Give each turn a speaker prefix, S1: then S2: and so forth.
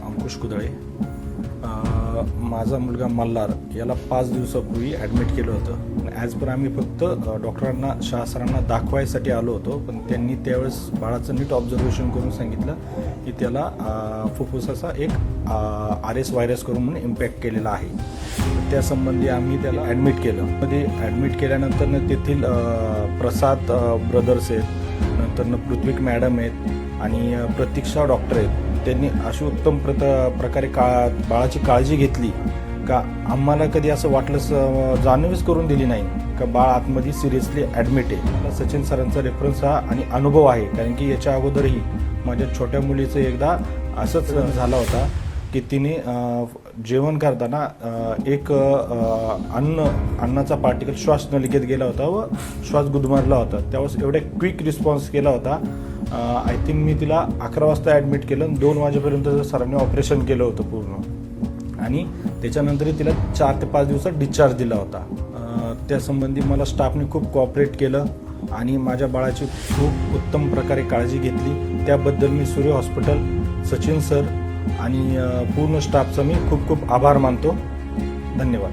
S1: अंकुश कुदळे. माझा मुलगा मल्हार याला 5 दिवसापूर्वी ॲडमिट केलं होतं. ॲज पर आम्ही फक्त डॉक्टरांना शाह सरांना दाखवायसाठी आलो होतो, पण त्यांनी त्यावेळेस बाळाचं नीट ऑब्झर्वेशन करून सांगितलं की त्याला फुफ्फुसाचा एक RS व्हायरस करून म्हणून इम्पॅक्ट केलेला आहे. त्यासंबंधी आम्ही त्याला ॲडमिट केलं. मध्ये ॲडमिट केल्यानंतर तेथील प्रसाद ब्रदर्स आहेत, नंतर पृथ्वीक मॅडम आहेत आणि प्रतीक्षा डॉक्टर आहेत. त्यांनी अशी उत्तम प्रकारे बाळाची काळजी घेतली का आम्हाला कधी असं वाटलं, जाणीवच करून दिली नाही का बाळ आतमध्ये सिरियसली ॲडमिट आहे. सचिन सरांचा रेफरन्स हा आणि अनुभव आहे, कारण की याच्या अगोदरही माझ्या छोट्या मुलीचं एकदा असंच झाला होता की तिने जेवण करताना एक अन्नाचा पार्टिकल श्वास नलिकेत गेला होता व श्वास गुदमरला होता. त्यावेळेस एवढे क्विक रिस्पॉन्स केला होता. आय थिंक मी तिला 11 वाजता ॲडमिट केलं, 2 वाजेपर्यंत सरांनी ऑपरेशन केलं होतं पूर्ण, आणि त्याच्यानंतरही तिला 4 ते 5 दिवसात डिस्चार्ज दिला होता. त्यासंबंधी मला स्टाफने खूप कोऑपरेट केलं आणि माझ्या बाळाची खूप उत्तम प्रकारे काळजी घेतली. त्याबद्दल मी सूर्य हॉस्पिटल, सचिन सर आणि पूर्ण स्टाफचा मी खूप खूप आभार मानतो. धन्यवाद.